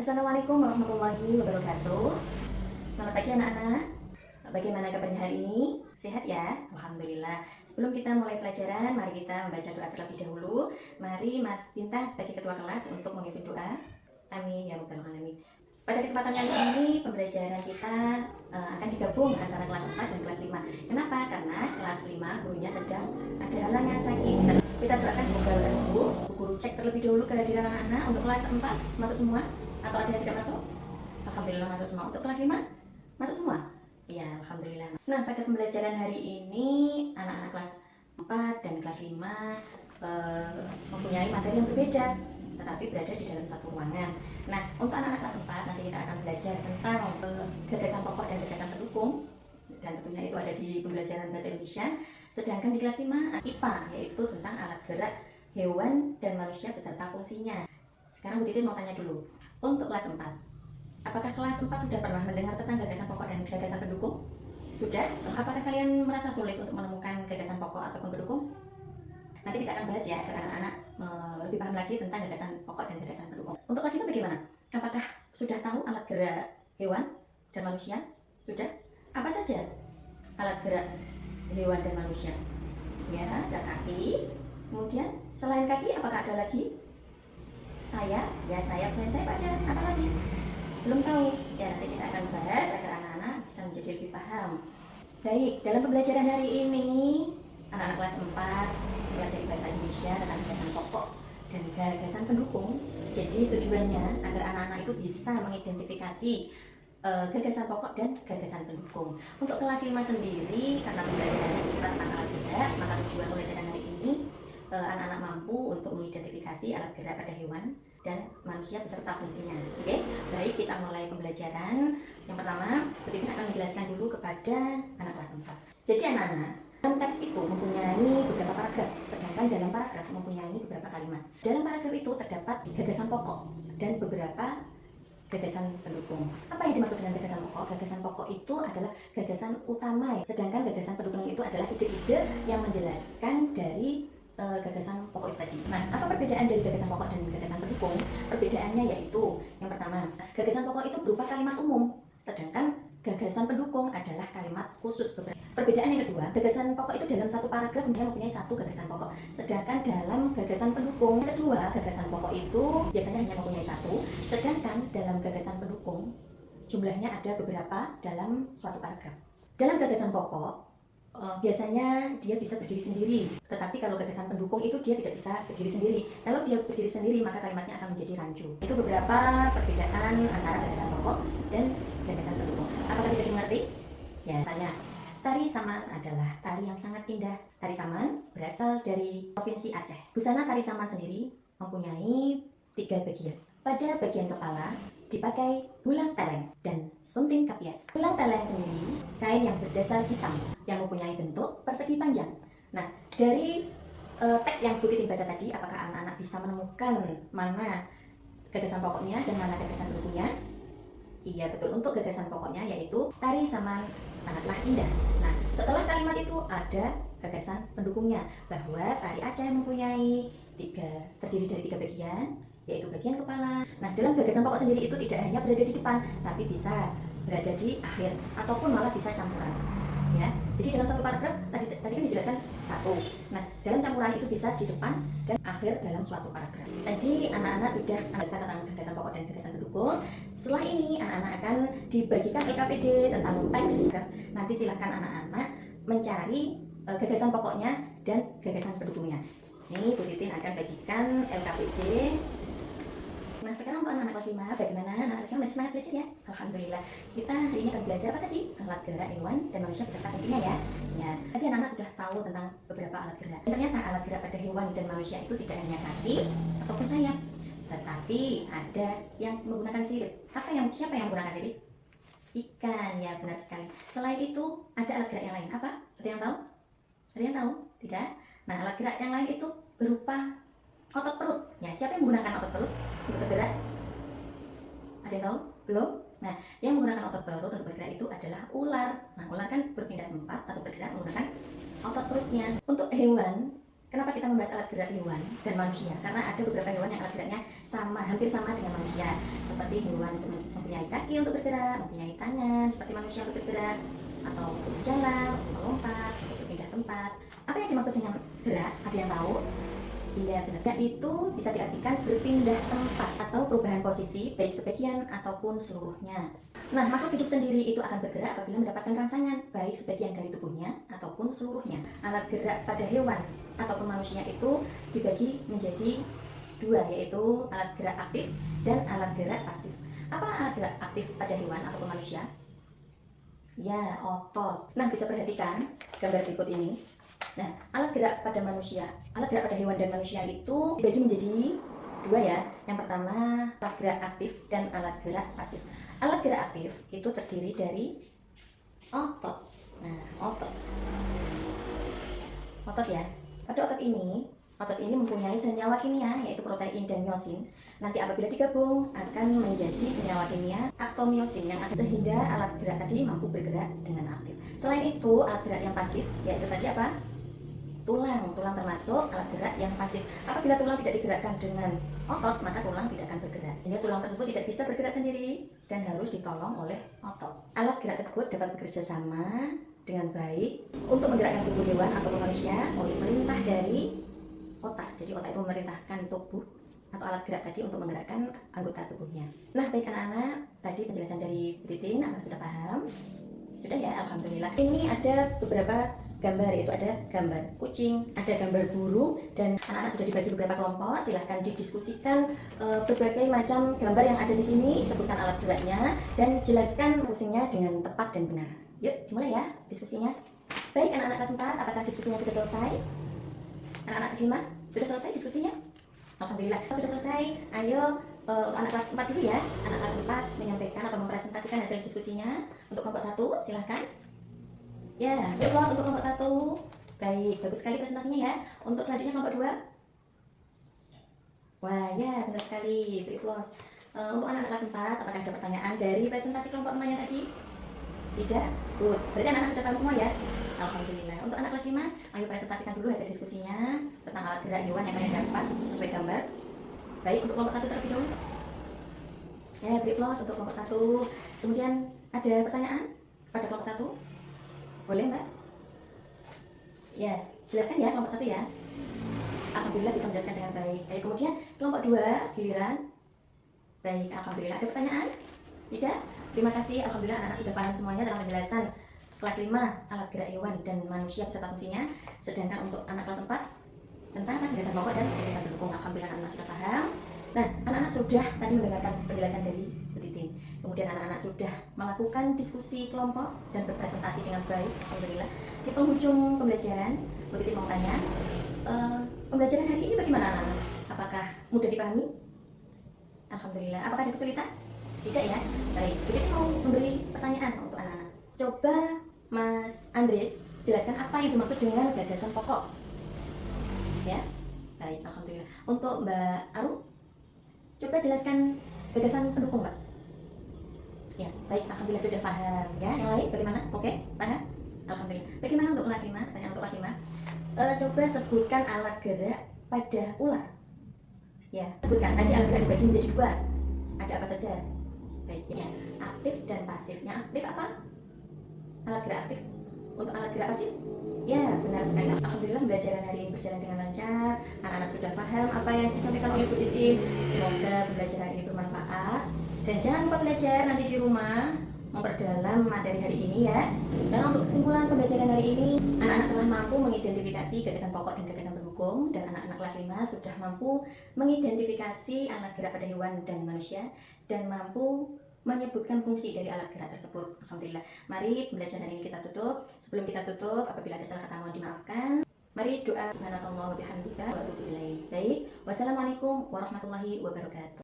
Assalamualaikum warahmatullahi wabarakatuh. Selamat pagi anak-anak. Bagaimana kabarnya hari ini? Sehat ya? Alhamdulillah. Sebelum kita mulai pelajaran, mari kita membaca doa terlebih dahulu. Mari Mas Bintang sebagai ketua kelas untuk memimpin doa. Amin ya rabbal alamin. Pada kesempatan kali ini pembelajaran kita akan digabung antara kelas 4 dan kelas 5. Kenapa? Karena kelas 5 gurunya sedang ada halangan sakit. Kita doakan semoga lekas sembuh. Guru cek terlebih dahulu kehadiran anak-anak. Untuk kelas 4 masuk semua atau ada yang tidak masuk? Alhamdulillah masuk semua. Untuk kelas 5 masuk semua? Ya, alhamdulillah. Nah, pada pembelajaran hari ini anak-anak kelas 4 dan kelas 5 mempunyai materi yang berbeda, tetapi berada di dalam satu ruangan. Nah, untuk anak-anak kelas 4 nanti kita akan belajar tentang gagasan pokok dan gagasan pendukung, dan tentunya itu ada di pembelajaran bahasa Indonesia. Sedangkan di kelas 5 IPA, yaitu tentang alat gerak hewan dan manusia beserta fungsinya. Sekarang Bu Titin mau tanya dulu, untuk kelas 4, apakah kelas 4 sudah pernah mendengar tentang gagasan pokok dan gagasan pendukung? Sudah? Apakah kalian merasa sulit untuk menemukan gagasan pokok ataupun pendukung? Nanti kita akan bahas ya, agar anak-anak lebih paham lagi tentang gagasan pokok dan gagasan pendukung. Untuk kelas 5 bagaimana? Apakah sudah tahu alat gerak hewan dan manusia? Sudah? Apa saja alat gerak hewan dan manusia? Ya, ada kaki. Kemudian selain kaki apakah ada lagi? Sayap, ya sayap selain sayap ada apa lagi? Belum tahu. Ya, nanti kita akan bahas agar anak-anak bisa menjadi lebih paham. Baik, dalam pembelajaran hari ini anak-anak kelas 4 belajar bahasa Indonesia tentang gagasan pokok dan gagasan pendukung. Jadi tujuannya agar anak-anak itu bisa mengidentifikasi gagasan pokok dan gagasan pendukung. Untuk kelas 5 sendiri, karena pembelajarannya tentang alat gerak, maka tujuan pembelajaran hari ini anak-anak mampu untuk mengidentifikasi alat gerak pada hewan dan manusia beserta fungsinya. Oke, baik, kita mulai pembelajaran. Yang pertama, kita akan menjelaskan dulu kepada anak kelas 4. Jadi anak-anak, dalam teks itu mempunyai beberapa paragraf, sedangkan dalam paragraf mempunyai beberapa kalimat. Dalam paragraf itu terdapat gagasan pokok dan beberapa gagasan pendukung. Apa yang dimaksud dengan gagasan pokok? Gagasan pokok itu adalah gagasan utama, sedangkan gagasan pendukung itu adalah ide-ide yang menjelaskan dari gagasan pokok itu tadi. Nah, apa perbedaan dari gagasan pokok dan gagasan pendukung? Perbedaannya yaitu, yang pertama, gagasan pokok itu berupa kalimat umum, sedangkan gagasan pendukung adalah kalimat khusus. Perbedaan yang kedua, gagasan pokok itu dalam satu paragraf dia mempunyai satu gagasan pokok, sedangkan dalam gagasan pendukung yang kedua, gagasan pokok itu biasanya hanya mempunyai satu, sedangkan dalam gagasan pendukung jumlahnya ada beberapa dalam suatu paragraf. Dalam gagasan pokok biasanya dia bisa berdiri sendiri, tetapi kalau gagasan pendukung itu dia tidak bisa berdiri sendiri. Kalau dia berdiri sendiri maka kalimatnya akan menjadi rancu. Itu beberapa perbedaan antara gagasan pokok dan gagasan pendukung. Apakah bisa dimengerti? Ya, misalnya Tari Saman adalah tari yang sangat indah. Tari Saman berasal dari Provinsi Aceh. Busana tari Saman sendiri mempunyai 3 bagian. Pada bagian kepala dipakai bulang teleng dan sunting kapias. Bulang teleng sendiri kain yang berdasar hitam yang mempunyai bentuk persegi panjang. Nah, dari teks yang Bu Titin baca tadi, apakah anak-anak bisa menemukan mana gagasan pokoknya dan mana gagasan pendukungnya? Iya, betul. Untuk gagasan pokoknya yaitu Tari Saman sangatlah indah. Nah, setelah kalimat itu ada gagasan pendukungnya, bahwa tari Aceh mempunyai terdiri dari 3 bagian, yaitu bagian kepala. Nah, dalam gagasan pokok sendiri itu tidak hanya berada di depan, tapi bisa berada di akhir ataupun malah bisa campuran. Ya, jadi dalam satu paragraf tadi kan dijelaskan satu. Nah, dalam campuran itu bisa di depan dan akhir dalam suatu paragraf. Tadi anak-anak sudah menjelaskan tentang gagasan pokok dan gagasan pendukung. Setelah ini anak-anak akan dibagikan LKPD tentang teks. Nanti silakan anak-anak mencari gagasan pokoknya dan gagasan pendukungnya. Ini Bu Titin akan bagikan LKPD. Nah, sekarang untuk anak-anak kelas 5, bagaimana anak-anak kelas 5 masih semangat belajar ya? Alhamdulillah. Kita hari ini akan belajar apa tadi? Alat gerak hewan dan manusia beserta fungsinya ya. Ya, tadi anak-anak sudah tahu tentang beberapa alat gerak. Dan ternyata alat gerak pada hewan dan manusia itu tidak hanya kaki ataupun sayap, tetapi ada yang menggunakan sirip. Siapa yang menggunakan sirip? Ikan, ya benar sekali. Selain itu, ada alat gerak yang lain. Apa? Ada yang tahu? Ada yang tahu? Tidak? Nah, alat gerak yang lain itu berupa otot perut. Ya, siapa yang menggunakan otot perut untuk bergerak? Ada yang tahu? Belum? Nah, yang menggunakan otot perut untuk bergerak itu adalah ular. Nah, ular kan berpindah tempat atau bergerak menggunakan otot perutnya. Untuk hewan, kenapa kita membahas alat gerak hewan dan manusia? Karena ada beberapa hewan yang alat geraknya hampir sama dengan manusia. seperti hewan mempunyai kaki untuk bergerak, mempunyai tangan seperti manusia untuk bergerak, atau untuk berjalan, untuk melompat, untuk berpindah tempat. Apa yang dimaksud dengan gerak? Ada yang tahu? Iya benar. Gerak itu bisa diartikan berpindah tempat atau perubahan posisi, baik sebagian ataupun seluruhnya. Nah, makhluk hidup sendiri itu akan bergerak apabila mendapatkan rangsangan, baik sebagian dari tubuhnya ataupun seluruhnya. Alat gerak pada hewan ataupun manusia itu dibagi menjadi dua, yaitu alat gerak aktif dan alat gerak pasif. Apa alat gerak aktif pada hewan ataupun manusia? Ya, otot. Nah, bisa perhatikan gambar berikut ini. Nah, alat gerak pada manusia, alat gerak pada hewan dan manusia itu dibagi menjadi dua ya. Yang pertama, alat gerak aktif dan alat gerak pasif. Alat gerak aktif itu terdiri dari otot. Nah, otot ya. Pada otot ini mempunyai senyawa kimia yaitu protein dan miosin. Nanti apabila digabung akan menjadi senyawa kimia aktomiosin yang akan sehingga alat gerak tadi mampu bergerak dengan aktif. Selain itu, alat gerak yang pasif yaitu tadi apa? Tulang termasuk alat gerak yang pasif. Apabila tulang tidak digerakkan dengan otot, maka tulang tidak akan bergerak. Sehingga tulang tersebut tidak bisa bergerak sendiri dan harus ditolong oleh otot. Alat gerak tersebut dapat bekerja sama dengan baik untuk menggerakkan tubuh hewan atau manusia oleh perintah dari otak. Jadi otak itu memerintahkan tubuh atau alat gerak tadi untuk menggerakkan anggota tubuhnya. Nah, baik anak-anak, tadi penjelasan dari Bu Titin, anak sudah paham? Sudah ya, alhamdulillah. Ini ada beberapa gambar, yaitu ada gambar kucing, ada gambar burung, dan anak-anak sudah dibagi beberapa kelompok. Silahkan didiskusikan berbagai macam gambar yang ada di sini, sebutkan alat geraknya dan jelaskan fungsinya dengan tepat dan benar. Yuk, dimulai ya diskusinya. Baik anak-anak kelas 4, apakah diskusinya sudah selesai? Anak-anak kelas 5, sudah selesai diskusinya? Alhamdulillah, sudah selesai. Ayo untuk anak kelas 4 dulu ya. Anak kelas 4 menyampaikan atau mempresentasikan hasil diskusinya. Untuk kelompok 1, silahkan. Ya, close untuk kelompok 1. Baik, bagus sekali presentasinya ya. Untuk selanjutnya kelompok 2. Wah, ya, benar sekali. Close. Untuk anak kelas 4, apakah ada pertanyaan dari presentasi kelompok temannya tadi? Tidak? Good. Berarti anak-anak sudah paham semua ya? Alhamdulillah. Untuk anak kelas 5, ayo presentasikan dulu hasil diskusinya tentang alat gerak hewan yang kalian dapat sesuai gambar. Baik, untuk kelompok 1 terlebih dahulu. Ya, close untuk kelompok 1. Kemudian ada pertanyaan pada kelompok 1? Boleh Mbak? Ya, jelaskan ya kelompok 1 ya. Alhamdulillah bisa menjelaskan dengan baik. Baik, kemudian kelompok 2, giliran. Baik, alhamdulillah. Ada pertanyaan? Tidak? Terima kasih, alhamdulillah anak-anak sudah paham semuanya dalam penjelasan kelas 5, alat gerak hewan dan manusia beserta fungsinya. Sedangkan untuk anak kelas 4, tentang gagasan pokok dan gagasan pendukung. Alhamdulillah anak-anak sudah paham. Nah, anak-anak sudah tadi mendengarkan penjelasan dari Bu Titin. Kemudian anak-anak sudah melakukan diskusi kelompok dan berpresentasi dengan baik. Alhamdulillah. Di penghujung pembelajaran, Bu Titin mau tanya, pembelajaran hari ini bagaimana anak-anak? Apakah mudah dipahami? Alhamdulillah. Apakah ada kesulitan? Tidak ya? Baik, Bu Titin mau memberi pertanyaan untuk anak-anak. Coba Mas Andre jelaskan apa yang dimaksud dengan gagasan pokok. Ya, baik, alhamdulillah. Untuk Mbak Aru, coba jelaskan gagasan pendukung, Mbak. Ya, baik, alhamdulillah sudah paham. Ya, yang lain bagaimana? Oke, paham? Alhamdulillah. Bagaimana untuk kelas 5? Pertanyaan untuk kelas 5. Coba sebutkan alat gerak pada ular. Ya, sebutkan. Tadi alat gerak dibagi menjadi dua. Ada apa saja? Baik, ya. Aktif dan pasifnya. Aktif apa? Alat gerak aktif. Untuk alat gerak pasif? Ya, benar sekali. Alhamdulillah pembelajaran hari ini berjalan dengan lancar. Anak-anak sudah paham apa yang disampaikan oleh Bu Titin. Semoga pembelajaran ini bermanfaat. Dan jangan lupa belajar nanti di rumah, memperdalam materi hari ini ya. Dan untuk kesimpulan pembelajaran hari ini, anak-anak telah mampu mengidentifikasi gagasan pokok dan gagasan pendukung. Dan anak-anak kelas 5 sudah mampu mengidentifikasi alat gerak pada hewan dan manusia. Dan mampu menyebutkan fungsi dari alat gerak tersebut. Alhamdulillah. Mari pembelajaran ini kita tutup. Sebelum kita tutup, apabila ada salah kata mohon dimaafkan. Mari doa subhanallah wa bihamdika wa atubu ilaih. Baik. Wassalamualaikum warahmatullahi wabarakatuh.